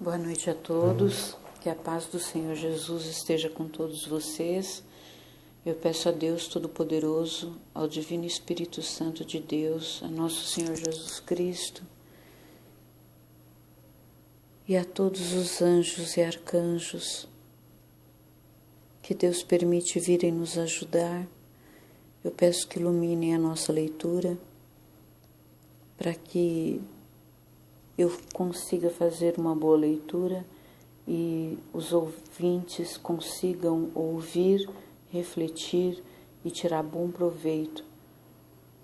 Boa noite a todos, que a paz do Senhor Jesus esteja com todos vocês. Eu peço a Deus Todo-Poderoso, ao Divino Espírito Santo de Deus, a nosso Senhor Jesus Cristo e a todos os anjos e arcanjos que Deus permite virem nos ajudar. Eu peço que iluminem a nossa leitura para que eu consiga fazer uma boa leitura e os ouvintes consigam ouvir, refletir e tirar bom proveito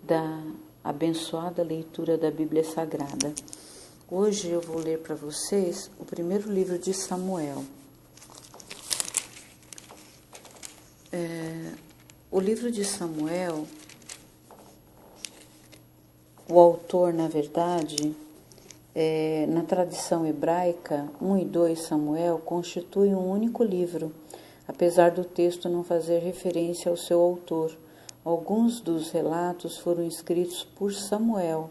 da abençoada leitura da Bíblia Sagrada. Hoje eu vou ler para vocês o primeiro livro de Samuel. O livro de Samuel, o autor, na verdade, na tradição hebraica, 1 e 2 Samuel constituem um único livro, apesar do texto não fazer referência ao seu autor. Alguns dos relatos foram escritos por Samuel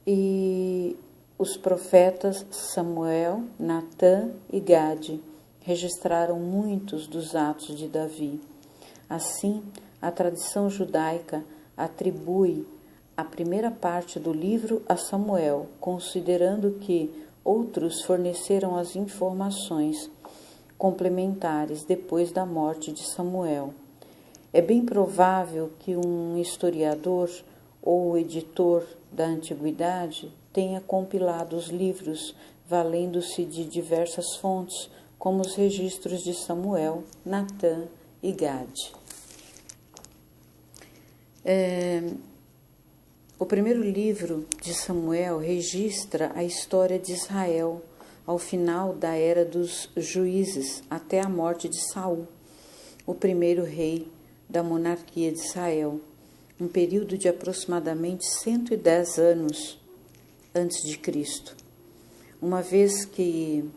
e os profetas Samuel, Natã e Gade registraram muitos dos atos de Davi. Assim, a tradição judaica atribui a primeira parte do livro a Samuel, considerando que outros forneceram as informações complementares depois da morte de Samuel. É bem provável que um historiador ou editor da antiguidade tenha compilado os livros valendo-se de diversas fontes, como os registros de Samuel, Natã e Gade. O primeiro livro de Samuel registra a história de Israel ao final da era dos juízes até a morte de Saul, o primeiro rei da monarquia de Israel, um período de aproximadamente 110 anos antes de Cristo. Uma vez que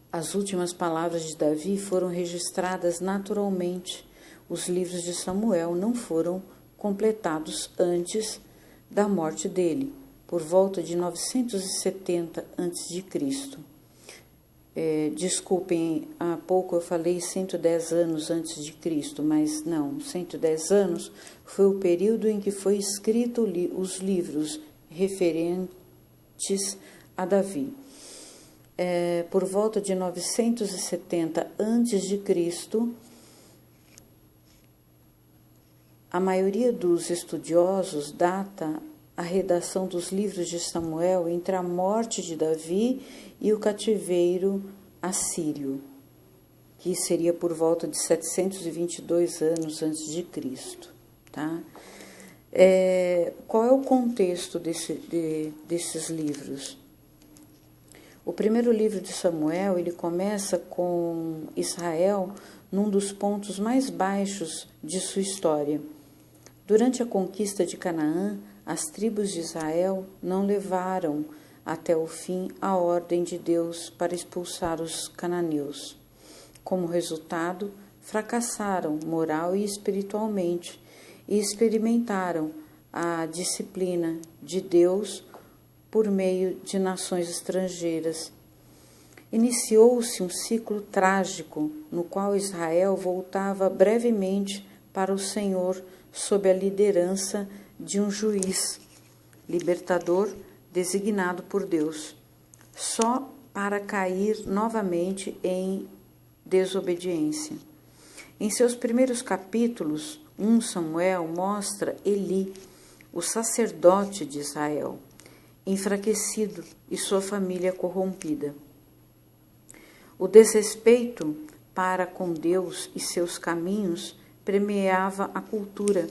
as últimas palavras de Davi foram registradas naturalmente, os livros de Samuel não foram completados antes da morte dele, por volta de 970 a.C. Desculpem, há pouco eu falei 110 anos antes de Cristo, mas não, 110 anos foi o período em que foi escrito os livros referentes a Davi. Por volta de 970 a.C., a maioria dos estudiosos data a redação dos livros de Samuel entre a morte de Davi e o cativeiro assírio, que seria por volta de 722 anos antes de Cristo. Tá? Qual é o contexto desses livros? O primeiro livro de Samuel, ele começa com Israel num dos pontos mais baixos de sua história. Durante a conquista de Canaã, as tribos de Israel não levaram até o fim a ordem de Deus para expulsar os cananeus. Como resultado, fracassaram moral e espiritualmente e experimentaram a disciplina de Deus por meio de nações estrangeiras. Iniciou-se um ciclo trágico no qual Israel voltava brevemente para o Senhor sob a liderança de um juiz libertador designado por Deus, só para cair novamente em desobediência. Em seus primeiros capítulos, 1 Samuel mostra Eli, o sacerdote de Israel, enfraquecido e sua família corrompida. O desrespeito para com Deus e seus caminhos permeava a cultura.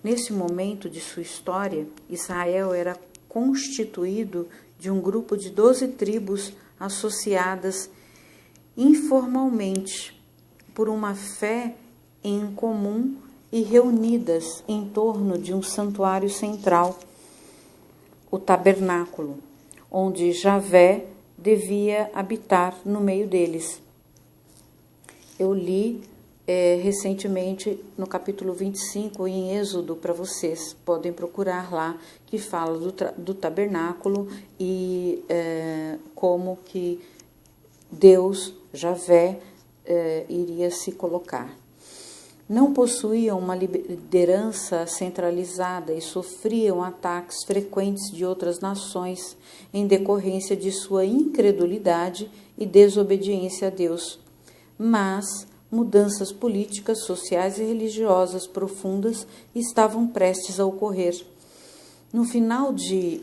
Nesse momento de sua história, Israel era constituído de um grupo de 12 tribos associadas informalmente por uma fé em comum e reunidas em torno de um santuário central, o tabernáculo, onde Javé devia habitar no meio deles. Eu li recentemente no capítulo 25, em Êxodo, para vocês, podem procurar lá, que fala do tabernáculo e como que Deus, Javé, iria se colocar. Não possuíam uma liderança centralizada e sofriam ataques frequentes de outras nações em decorrência de sua incredulidade e desobediência a Deus. Mas mudanças políticas, sociais e religiosas profundas estavam prestes a ocorrer. No final de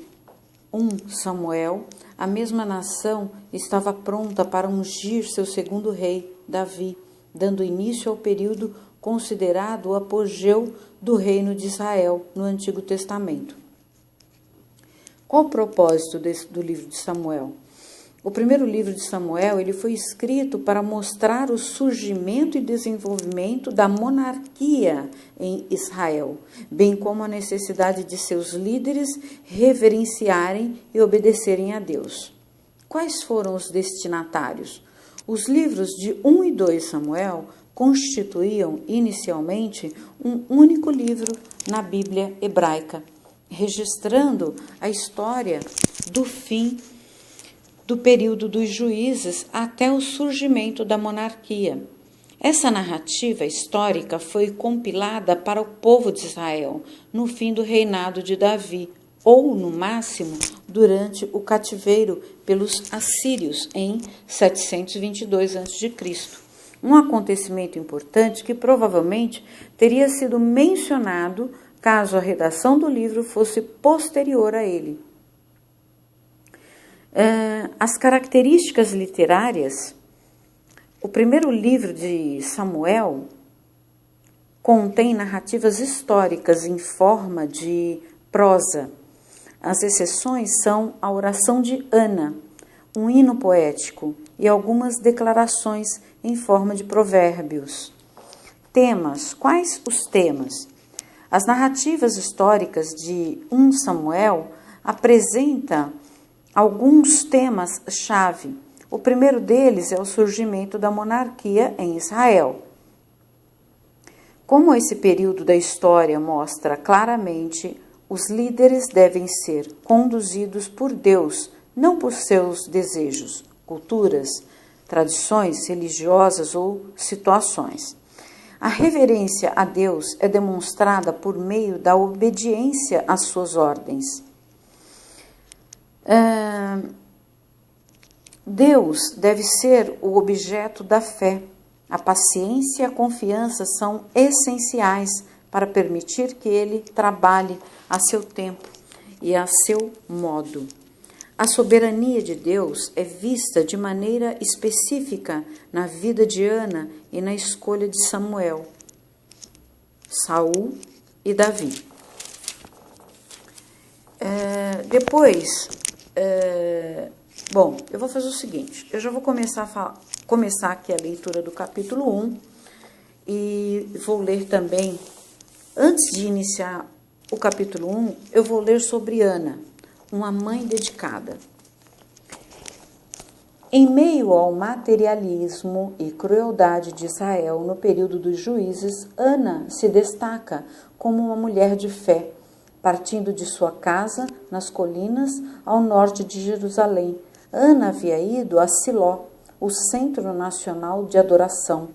1 Samuel, a mesma nação estava pronta para ungir seu segundo rei, Davi, dando início ao período considerado o apogeu do reino de Israel no Antigo Testamento. Qual o propósito do livro de Samuel? O primeiro livro de Samuel ele foi escrito para mostrar o surgimento e desenvolvimento da monarquia em Israel, bem como a necessidade de seus líderes reverenciarem e obedecerem a Deus. Quais foram os destinatários? Os livros de 1 e 2 Samuel constituíam inicialmente um único livro na Bíblia hebraica, registrando a história do fim do período dos juízes até o surgimento da monarquia. Essa narrativa histórica foi compilada para o povo de Israel no fim do reinado de Davi, ou, no máximo, durante o cativeiro pelos assírios em 722 a.C., um acontecimento importante que provavelmente teria sido mencionado caso a redação do livro fosse posterior a ele. As características literárias. O primeiro livro de Samuel contém narrativas históricas em forma de prosa. As exceções são a oração de Ana, um hino poético e algumas declarações em forma de provérbios. Temas. Quais os temas? As narrativas históricas de 1 Samuel apresentam alguns temas-chave. O primeiro deles é o surgimento da monarquia em Israel. Como esse período da história mostra claramente, os líderes devem ser conduzidos por Deus, não por seus desejos, culturas, tradições religiosas ou situações. A reverência a Deus é demonstrada por meio da obediência às suas ordens. Deus deve ser o objeto da fé. A paciência e a confiança são essenciais para permitir que Ele trabalhe a seu tempo e a seu modo. A soberania de Deus é vista de maneira específica na vida de Ana e na escolha de Samuel, Saul e Davi. Eu vou fazer o seguinte, eu já vou começar aqui a leitura do capítulo 1 e vou ler também, antes de iniciar o capítulo 1, eu vou ler sobre Ana, uma mãe dedicada. Em meio ao materialismo e crueldade de Israel no período dos juízes, Ana se destaca como uma mulher de fé, partindo de sua casa nas colinas ao norte de Jerusalém. Ana havia ido a Siló, o centro nacional de adoração.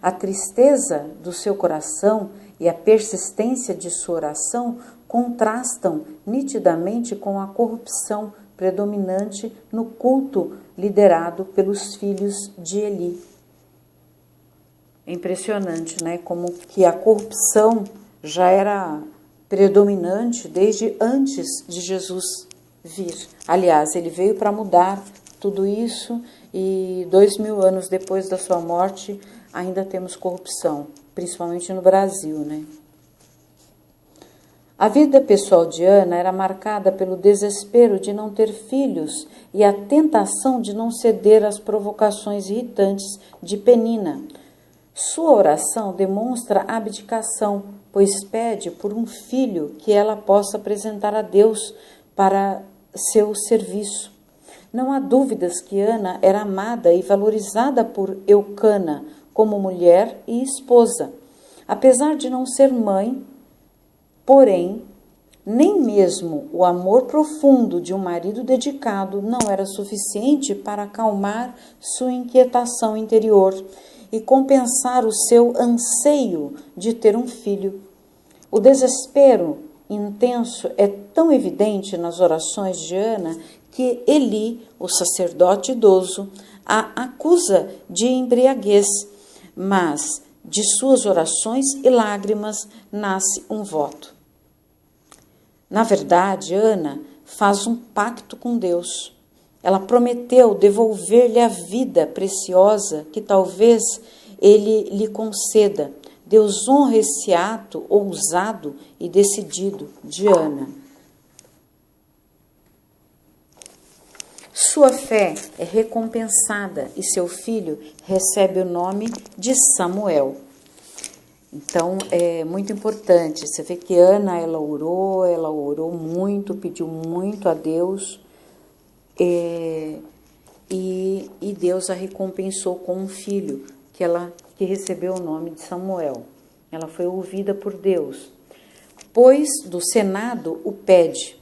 A tristeza do seu coração e a persistência de sua oração contrastam nitidamente com a corrupção predominante no culto liderado pelos filhos de Eli. É impressionante, né? Como que a corrupção já era predominante desde antes de Jesus vir. Aliás, ele veio para mudar tudo isso e 2000 anos depois da sua morte ainda temos corrupção, principalmente no Brasil, né? A vida pessoal de Ana era marcada pelo desespero de não ter filhos e a tentação de não ceder às provocações irritantes de Penina. Sua oração demonstra abdicação, pois pede por um filho que ela possa apresentar a Deus para seu serviço. Não há dúvidas que Ana era amada e valorizada por Eucana, como mulher e esposa. Apesar de não ser mãe, porém, nem mesmo o amor profundo de um marido dedicado não era suficiente para acalmar sua inquietação interior e compensar o seu anseio de ter um filho. O desespero intenso é tão evidente nas orações de Ana que Eli, o sacerdote idoso, a acusa de embriaguez, mas de suas orações e lágrimas nasce um voto. Na verdade, Ana faz um pacto com Deus. Ela prometeu devolver-lhe a vida preciosa que talvez ele lhe conceda. Deus honra esse ato ousado e decidido de Ana. Sua fé é recompensada e seu filho recebe o nome de Samuel. Então, é muito importante. Você vê que Ana, ela orou muito, pediu muito a Deus, e Deus a recompensou com um filho, que recebeu o nome de Samuel. Ela foi ouvida por Deus. Pois do Senado o pede.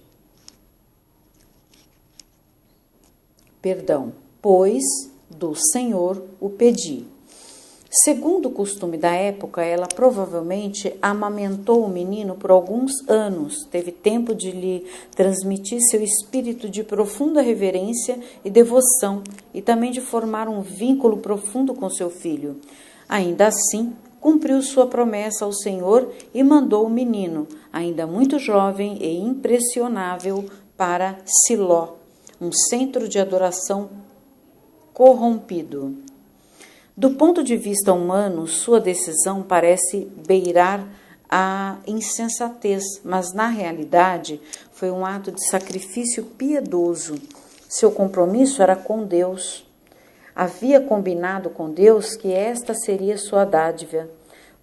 Pois do Senhor o pedi. Segundo o costume da época, ela provavelmente amamentou o menino por alguns anos, teve tempo de lhe transmitir seu espírito de profunda reverência e devoção, e também de formar um vínculo profundo com seu filho. Ainda assim, cumpriu sua promessa ao Senhor e mandou o menino, ainda muito jovem e impressionável, para Siló, um centro de adoração corrompido. Do ponto de vista humano, sua decisão parece beirar a insensatez, mas na realidade foi um ato de sacrifício piedoso. Seu compromisso era com Deus. Havia combinado com Deus que esta seria sua dádiva.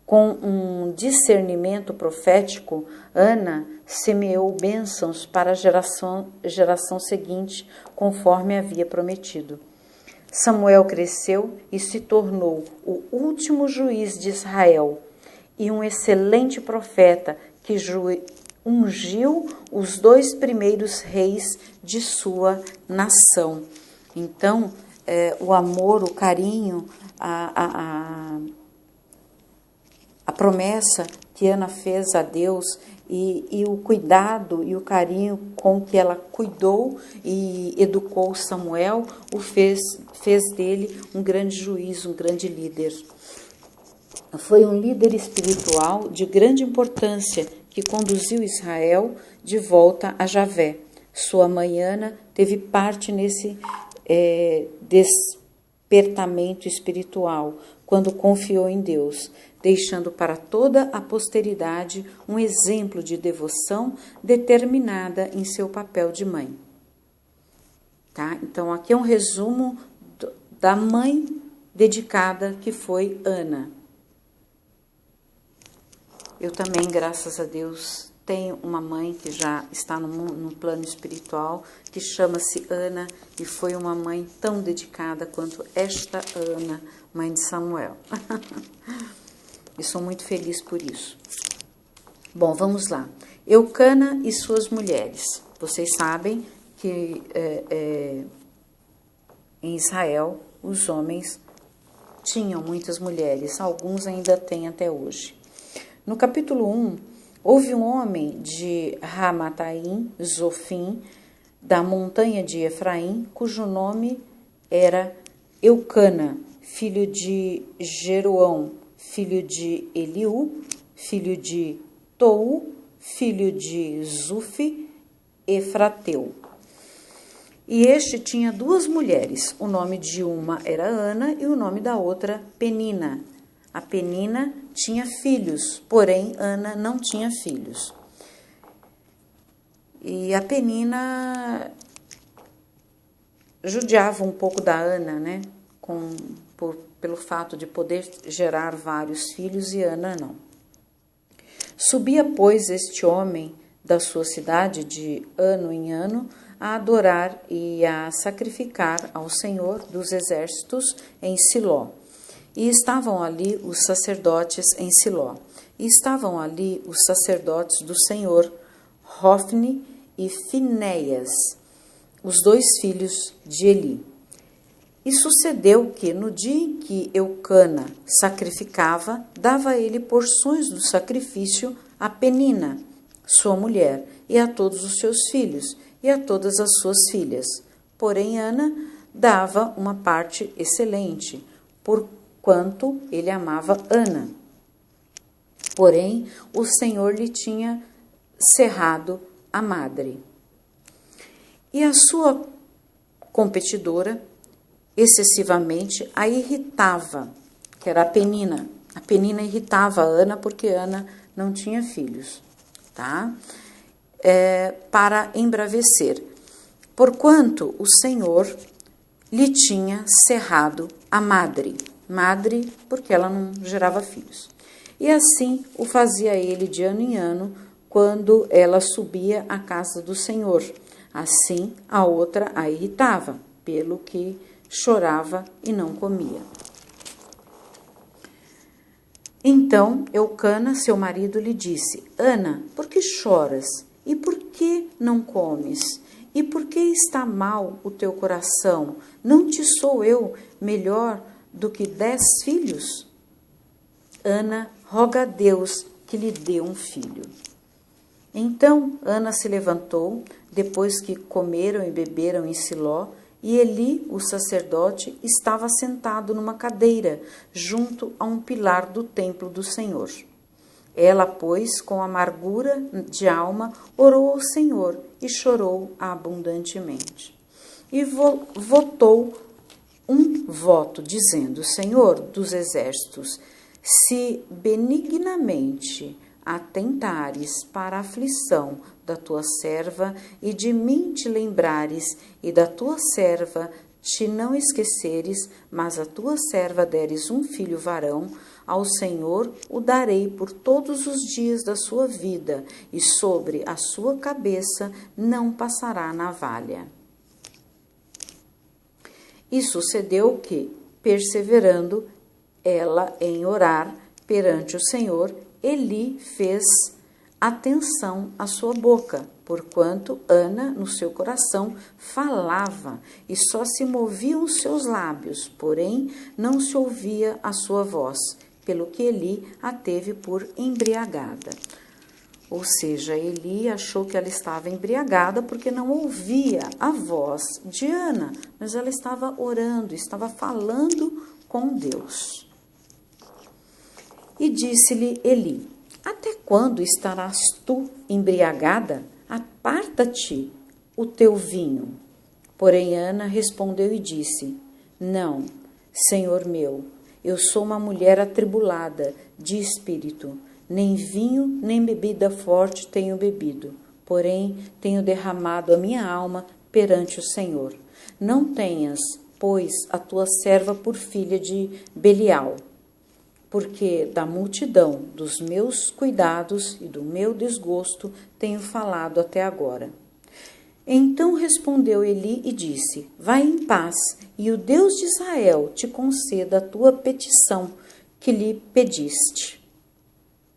Com um discernimento profético, Ana semeou bênçãos para a geração seguinte, conforme havia prometido. Samuel cresceu e se tornou o último juiz de Israel e um excelente profeta que ungiu os 2 primeiros reis de sua nação. Então, o amor, o carinho, a promessa que Ana fez a Deus e o cuidado e o carinho com que ela cuidou e educou Samuel fez dele um grande juiz, um grande líder. Foi um líder espiritual de grande importância que conduziu Israel de volta a Javé. Sua mãe Ana teve parte nesse despertamento espiritual quando confiou em Deus, deixando para toda a posteridade um exemplo de devoção determinada em seu papel de mãe. Tá? Então, aqui é um resumo da mãe dedicada que foi Ana. Eu também, graças a Deus, tenho uma mãe que já está no plano espiritual, que chama-se Ana, e foi uma mãe tão dedicada quanto esta Ana, mãe de Samuel. E sou muito feliz por isso. Bom, vamos lá. Eucana e suas mulheres. Vocês sabem que em Israel os homens tinham muitas mulheres, alguns ainda têm até hoje. No capítulo 1, houve um homem de Ramataim, Zofim, da montanha de Efraim, cujo nome era Eucana, filho de Jeroão, filho de Eliú, filho de Tou, filho de Zufi, Efrateu. E este tinha 2 mulheres, o nome de uma era Ana e o nome da outra Penina. A Penina tinha filhos, porém Ana não tinha filhos. E a Penina judiava um pouco da Ana, né? Pelo fato de poder gerar vários filhos, e Ana não. Subia, pois, este homem da sua cidade de ano em ano a adorar e a sacrificar ao Senhor dos exércitos em Siló. E estavam ali os sacerdotes em Siló. E estavam ali os sacerdotes do Senhor, Hofni e Finéias, os 2 filhos de Eli. E sucedeu que, no dia em que Eucana sacrificava, dava ele porções do sacrifício a Penina, sua mulher, e a todos os seus filhos, e a todas as suas filhas. Porém, Ana dava uma parte excelente, porquanto ele amava Ana. Porém, o Senhor lhe tinha cerrado a madre. E a sua competidora excessivamente a irritava, que era a Penina. A Penina irritava a Ana porque Ana não tinha filhos, tá? Para embravecer, porquanto o Senhor lhe tinha cerrado a madre, porque ela não gerava filhos. E assim o fazia ele de ano em ano, quando ela subia à casa do Senhor. Assim a outra a irritava, pelo que chorava e não comia. Então Eucana, seu marido, lhe disse: Ana, por que choras? E por que não comes? E por que está mal o teu coração? Não te sou eu melhor do que 10 filhos? Ana roga a Deus que lhe dê um filho. Então Ana se levantou, depois que comeram e beberam em Siló, e Eli, o sacerdote, estava sentado numa cadeira, junto a um pilar do templo do Senhor. Ela, pois, com amargura de alma, orou ao Senhor e chorou abundantemente. E votou um voto, dizendo: Senhor dos exércitos, se benignamente atentares para a aflição da tua serva e de mim te lembrares e da tua serva te não esqueceres, mas a tua serva deres um filho varão, ao Senhor o darei por todos os dias da sua vida, e sobre a sua cabeça não passará navalha. E sucedeu que, perseverando ela em orar perante o Senhor, Eli fez atenção à sua boca, porquanto Ana, no seu coração, falava, e só se moviam os seus lábios, porém não se ouvia a sua voz, pelo que Eli a teve por embriagada. Ou seja, Eli achou que ela estava embriagada porque não ouvia a voz de Ana, mas ela estava orando, estava falando com Deus. E disse-lhe Eli: Até quando estarás tu embriagada? Aparta-te o teu vinho. Porém Ana respondeu e disse: Não, Senhor meu, eu sou uma mulher atribulada de espírito, nem vinho nem bebida forte tenho bebido, porém tenho derramado a minha alma perante o Senhor. Não tenhas, pois, a tua serva por filha de Belial, porque da multidão dos meus cuidados e do meu desgosto tenho falado até agora. Então respondeu Eli e disse: Vai em paz, e o Deus de Israel te conceda a tua petição que lhe pediste.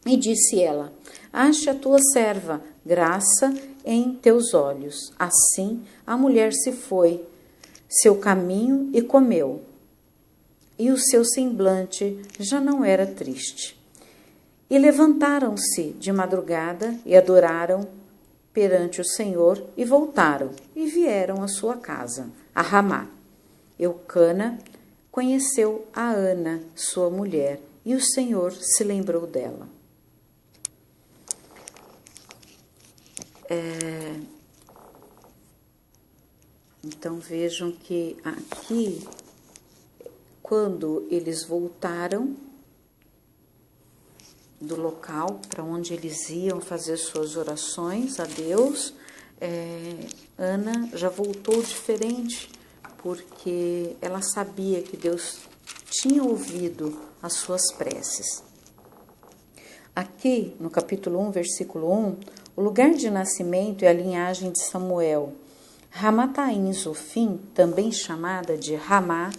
E disse ela: Ache a tua serva graça em teus olhos. Assim a mulher se foi seu caminho e comeu, e o seu semblante já não era triste. E levantaram-se de madrugada e adoraram perante o Senhor e voltaram e vieram à sua casa, a Ramá. Eucana conheceu a Ana, sua mulher, e o Senhor se lembrou dela. Então vejam que aqui, quando eles voltaram do local para onde eles iam fazer suas orações a Deus, Ana já voltou diferente, porque ela sabia que Deus tinha ouvido as suas preces. Aqui, no capítulo 1, versículo 1, o lugar de nascimento é a linhagem de Samuel. Ramataim Zofim, também chamada de Ramá,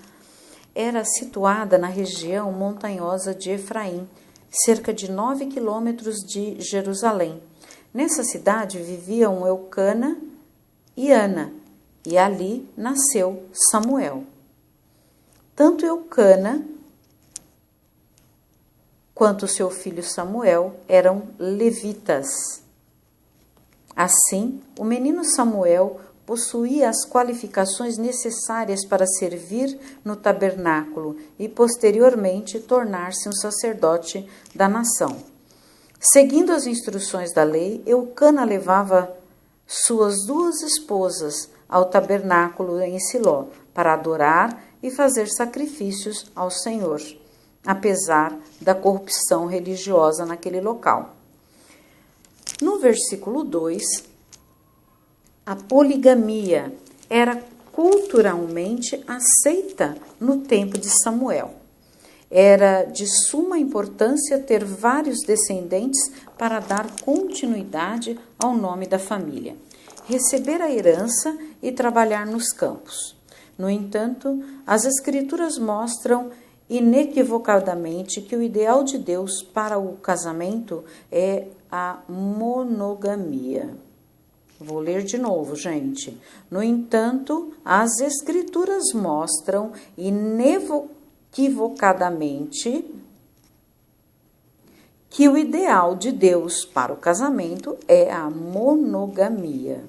era situada na região montanhosa de Efraim, cerca de 9 quilômetros de Jerusalém. Nessa cidade viviam Eucana e Ana, e ali nasceu Samuel. Tanto Eucana quanto seu filho Samuel eram levitas. Assim, o menino Samuel possuía as qualificações necessárias para servir no tabernáculo e, posteriormente, tornar-se um sacerdote da nação. Seguindo as instruções da lei, Eucana levava suas 2 esposas ao tabernáculo em Siló para adorar e fazer sacrifícios ao Senhor, apesar da corrupção religiosa naquele local. No versículo 2, a poligamia era culturalmente aceita no tempo de Samuel. Era de suma importância ter vários descendentes para dar continuidade ao nome da família, receber a herança e trabalhar nos campos. No entanto, as Escrituras mostram inequivocadamente que o ideal de Deus para o casamento é a monogamia. Vou ler de novo, gente. No entanto, as Escrituras mostram inequivocadamente que o ideal de Deus para o casamento é a monogamia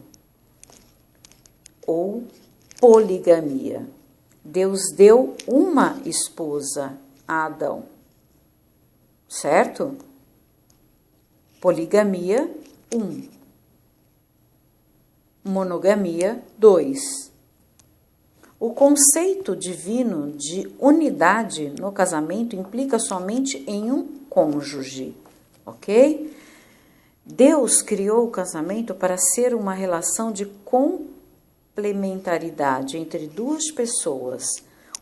ou poligamia. Deus deu uma esposa a Adão, certo? Poligamia, 1. Monogamia, 2. O conceito divino de unidade no casamento implica somente em um cônjuge, ok? Deus criou o casamento para ser uma relação de complementaridade entre 2 pessoas.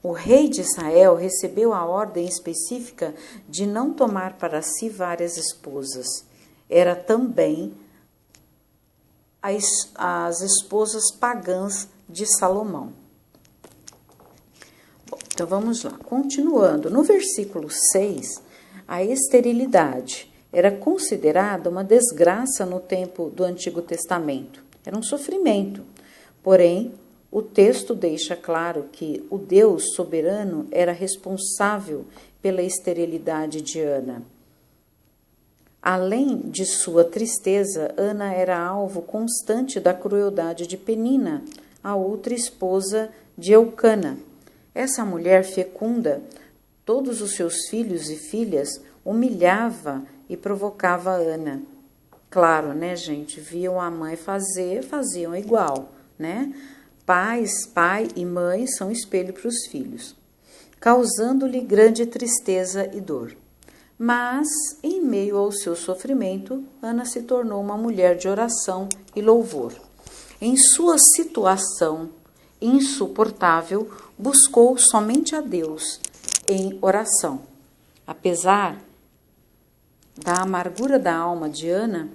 O rei de Israel recebeu a ordem específica de não tomar para si várias esposas. Era também as esposas pagãs de Salomão. Bom, então vamos lá. Continuando, no versículo 6, a esterilidade era considerada uma desgraça no tempo do Antigo Testamento. Era um sofrimento. Porém, o texto deixa claro que o Deus soberano era responsável pela esterilidade de Ana. Além de sua tristeza, Ana era alvo constante da crueldade de Penina, a outra esposa de Eucana. Essa mulher fecunda todos os seus filhos e filhas, humilhava e provocava Ana. Claro, né, gente? Viam a mãe fazer, faziam igual, né? Pai e mãe são espelho para os filhos, causando-lhe grande tristeza e dor. Mas, em meio ao seu sofrimento, Ana se tornou uma mulher de oração e louvor. Em sua situação insuportável, buscou somente a Deus em oração. Apesar da amargura da alma de Ana,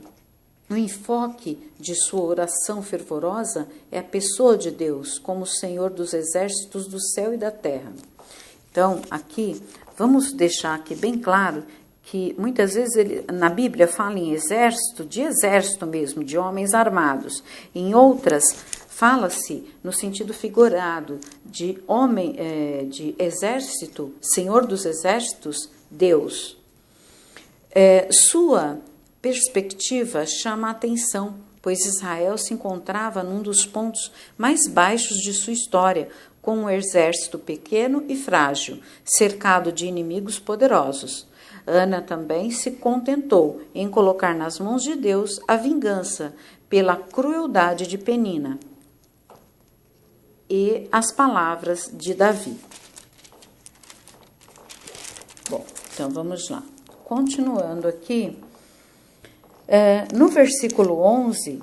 o enfoque de sua oração fervorosa é a pessoa de Deus, como o Senhor dos exércitos do céu e da terra. Então, aqui, vamos deixar aqui bem claro que muitas vezes na Bíblia fala em exército, de exército mesmo, de homens armados. Em outras, fala-se no sentido figurado de homem, de exército, Senhor dos exércitos, Deus. Sua perspectiva chama a atenção, pois Israel se encontrava num dos pontos mais baixos de sua história, com um exército pequeno e frágil, cercado de inimigos poderosos. Ana também se contentou em colocar nas mãos de Deus a vingança pela crueldade de Penina e as palavras de Davi. Bom, então vamos lá. Continuando aqui, no versículo 11,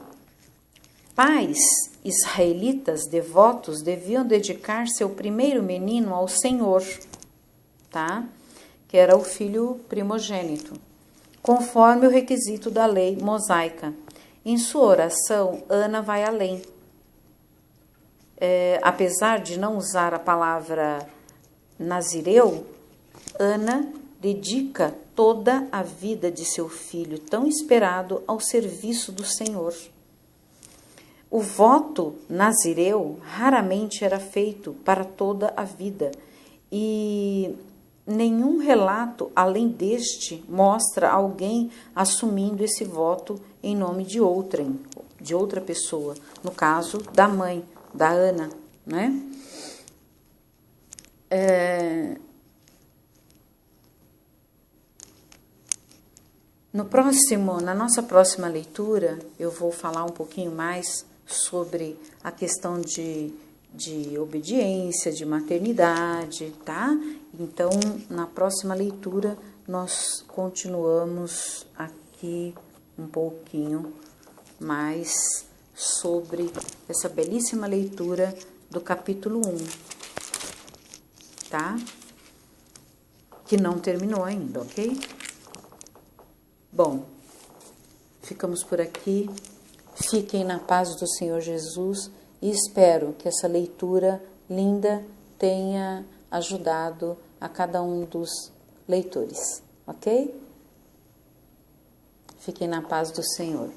pais israelitas devotos deviam dedicar seu primeiro menino ao Senhor, tá? Que era o filho primogênito, conforme o requisito da lei mosaica. Em sua oração, Ana vai além. Apesar de não usar a palavra nazireu, Ana dedica toda a vida de seu filho tão esperado ao serviço do Senhor. O voto nazireu raramente era feito para toda a vida e nenhum relato além deste mostra alguém assumindo esse voto em nome de outra pessoa, no caso da mãe, da Ana, né? Na nossa próxima leitura, eu vou falar um pouquinho mais sobre a questão de obediência, de maternidade, tá? Então, na próxima leitura, nós continuamos aqui um pouquinho mais sobre essa belíssima leitura do capítulo 1, tá? Que não terminou ainda, ok? Bom, ficamos por aqui. Fiquem na paz do Senhor Jesus e espero que essa leitura linda tenha ajudado a cada um dos leitores, ok? Fiquem na paz do Senhor.